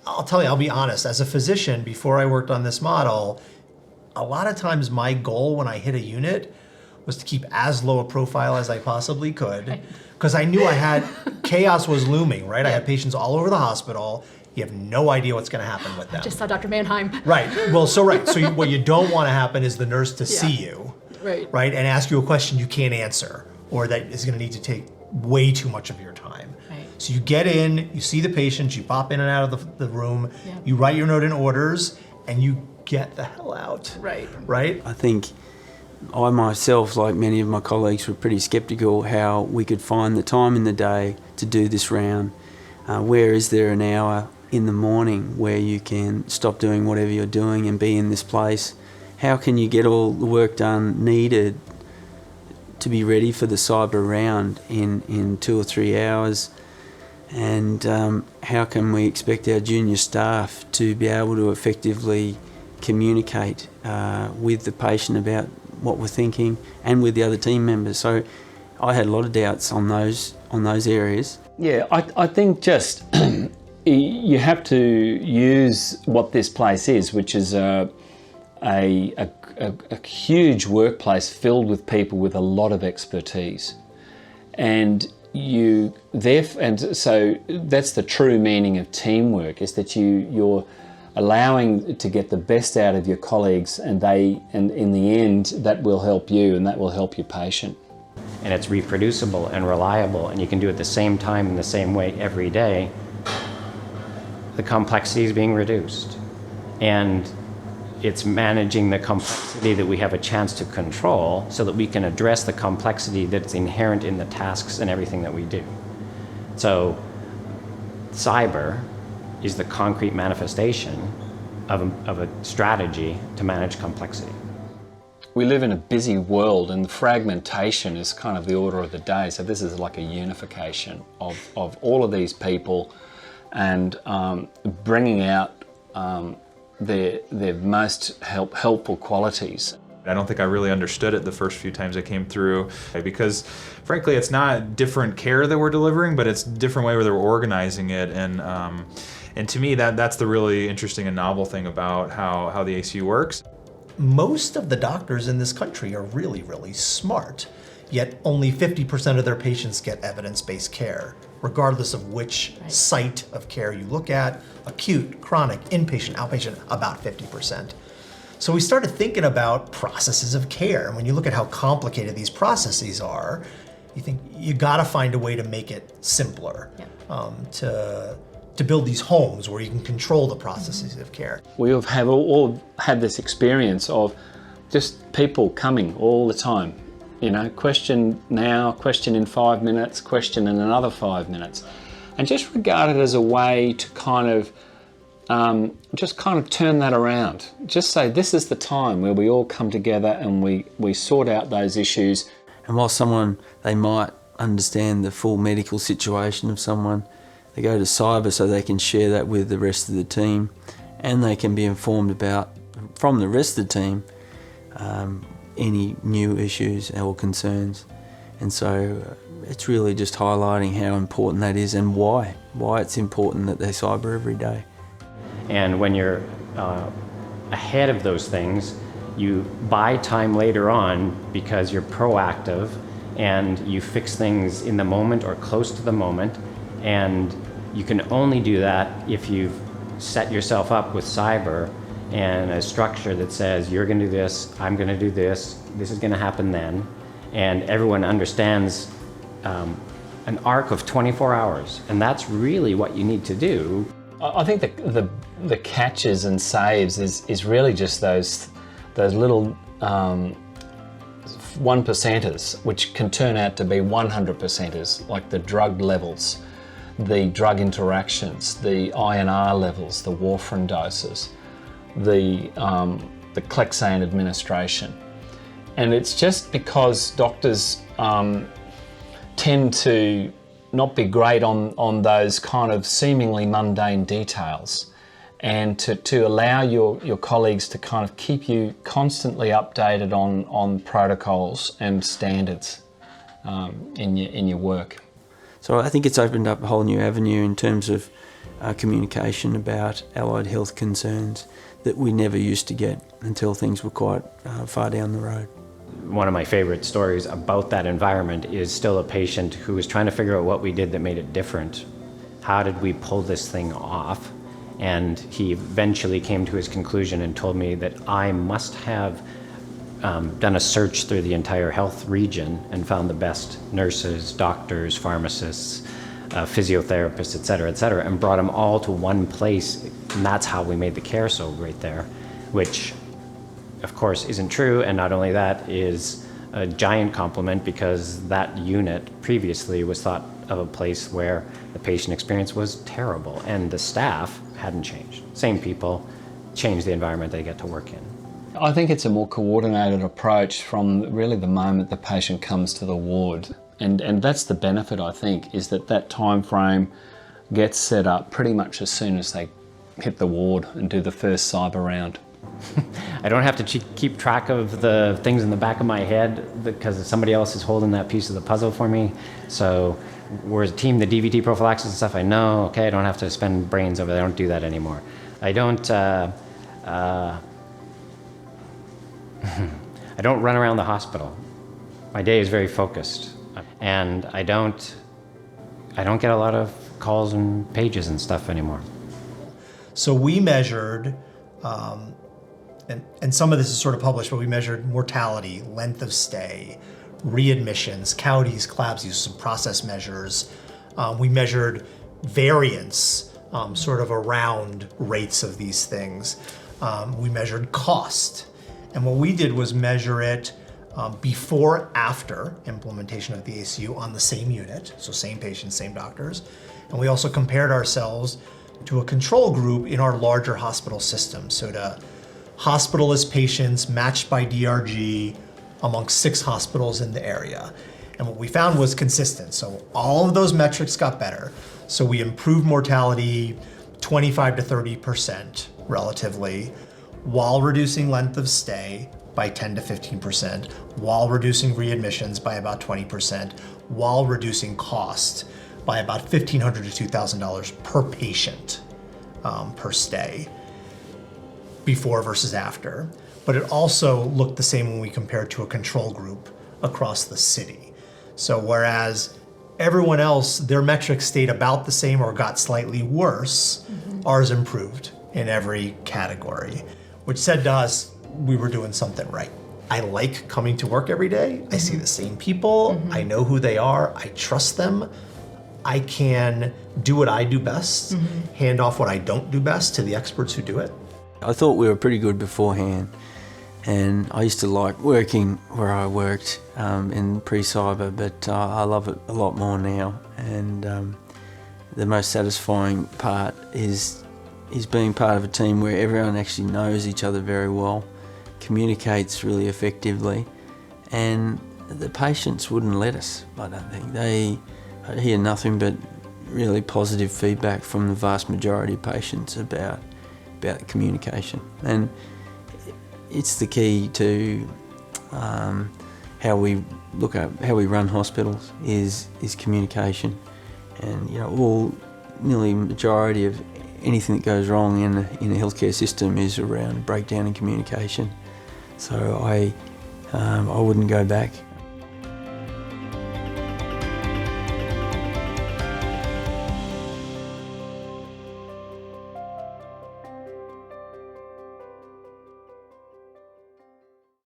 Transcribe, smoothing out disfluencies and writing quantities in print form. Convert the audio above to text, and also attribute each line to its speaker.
Speaker 1: I'll tell you, I'll be honest, as a physician, before I worked on this model, a lot of times my goal when I hit a unit was to keep as low a profile as I possibly could, because I knew chaos was looming, right? I had patients all over the hospital. You have no idea what's gonna happen with them.
Speaker 2: I just saw Dr. Mannheim.
Speaker 1: Right, well, so what you don't wanna happen is the nurse to see you, right? And ask you a question you can't answer, or that is gonna need to take way too much of your time. So you get in, you see the patients, you pop in and out of the room, you write your note in orders, and you get the hell out. Right?
Speaker 3: I think I myself, like many of my colleagues, were pretty skeptical how we could find the time in the day to do this round. Where is there an hour in the morning where you can stop doing whatever you're doing and be in this place? How can you get all the work done needed to be ready for the SIBR round in 2 or 3 hours? And how can we expect our junior staff to be able to effectively communicate with the patient about what we're thinking and with the other team members? So I had a lot of doubts on those areas.
Speaker 4: Yeah, I think just you have to use what this place is, which is a huge workplace filled with people with a lot of expertise, and so that's the true meaning of teamwork, is that you're allowing to get the best out of your colleagues, and in the end that will help you and that will help your patient.
Speaker 5: And it's reproducible and reliable, and you can do it the same time in the same way every day. The complexity is being reduced, and it's managing the complexity that we have a chance to control so that we can address the complexity that's inherent in the tasks and everything that we do. So SIBR is the concrete manifestation of a strategy to manage complexity.
Speaker 4: We live in a busy world, and the fragmentation is kind of the order of the day. So this is like a unification of all of these people, and bringing out their most helpful qualities.
Speaker 6: I don't think I really understood it the first few times I came through, because frankly it's not different care that we're delivering, but it's a different way where they're organizing it. And to me that's the really interesting and novel thing about how the ACU works.
Speaker 1: Most of the doctors in this country are really, really smart, yet only 50% of their patients get evidence-based care, regardless of which site of care you look at: acute, chronic, inpatient, outpatient, about 50%. So we started thinking about processes of care, and when you look at how complicated these processes are, you think you gotta find a way to make it simpler, to build these homes where you can control the processes of care.
Speaker 4: We have all had this experience of just people coming all the time. You know, question now, question in 5 minutes, question in another 5 minutes. And just regard it as a way to kind of turn that around. Just say, this is the time where we all come together and we sort out those issues.
Speaker 3: And while they might understand the full medical situation of someone, they go to SIBR so they can share that with the rest of the team, and they can be informed from the rest of the team, any new issues or concerns. And so it's really just highlighting how important that is and why it's important that they SIBR every day.
Speaker 5: And when you're ahead of those things, you buy time later on because you're proactive and you fix things in the moment or close to the moment. And you can only do that if you've set yourself up with SIBR and a structure that says, you're going to do this, I'm going to do this is going to happen then. And everyone understands an arc of 24 hours. And that's really what you need to do.
Speaker 4: I think the catches and saves is really just those little 1%ers, which can turn out to be 100%ers, like the drug levels, the drug interactions, the INR levels, the warfarin doses, the Clexane administration. And it's just because doctors tend to not be great on those kind of seemingly mundane details, and to allow your colleagues to kind of keep you constantly updated on protocols and standards in your work.
Speaker 3: So I think it's opened up a whole new avenue in terms of communication about allied health concerns that we never used to get until things were quite far down the road.
Speaker 5: One of my favorite stories about that environment is still a patient who was trying to figure out what we did that made it different. How did we pull this thing off? And he eventually came to his conclusion and told me that I must have done a search through the entire health region and found the best nurses, doctors, pharmacists, physiotherapists, et cetera, and brought them all to one place. And that's how we made the care so great there, which of course isn't true. And not only that, is a giant compliment, because that unit previously was thought of a place where the patient experience was terrible and the staff hadn't changed. Same people, changed the environment they get to work in.
Speaker 4: I think it's a more coordinated approach from really the moment the patient comes to the ward. And that's the benefit, I think, is that time frame gets set up pretty much as soon as they hit the ward and do the first SIBR round.
Speaker 5: I don't have to keep track of the things in the back of my head because somebody else is holding that piece of the puzzle for me. So we're a team, the DVT prophylaxis and stuff, I know, okay, I don't have to spend brains over there. I don't do that anymore. I don't I don't run around the hospital. My day is very focused, and I don't get a lot of calls and pages and stuff anymore.
Speaker 1: So we measured, and some of this is sort of published, but we measured mortality, length of stay, readmissions, CAUTIs, CLABSIs, some process measures. We measured variance, sort of around rates of these things. We measured cost. And what we did was measure it before, after implementation of the ACU on the same unit, so same patients, same doctors. And we also compared ourselves to a control group in our larger hospital system. So to hospitalist patients matched by DRG amongst 6 hospitals in the area. And what we found was consistent. So all of those metrics got better. So we improved mortality 25 to 30% relatively, while reducing length of stay by 10 to 15%, while reducing readmissions by about 20%, while reducing cost by about $1,500 to $2,000 per patient per stay, before versus after. But it also looked the same when we compared to a control group across the city. So whereas everyone else, their metrics stayed about the same or got slightly worse, ours improved in every category, which said to us, we were doing something right. I like coming to work every day. I see the same people. I know who they are. I trust them. I can do what I do best, hand off what I don't do best to the experts who do it.
Speaker 3: I thought we were pretty good beforehand, and I used to like working where I worked in pre-SIBR, but I love it a lot more now. And the most satisfying part is being part of a team where everyone actually knows each other very well, communicates really effectively, and the patients wouldn't let us, I don't think. I hear nothing but really positive feedback from the vast majority of patients about communication. And it's the key to how we run hospitals is communication. And nearly majority of anything that goes wrong in a healthcare system is around breakdown in communication. So I wouldn't go back.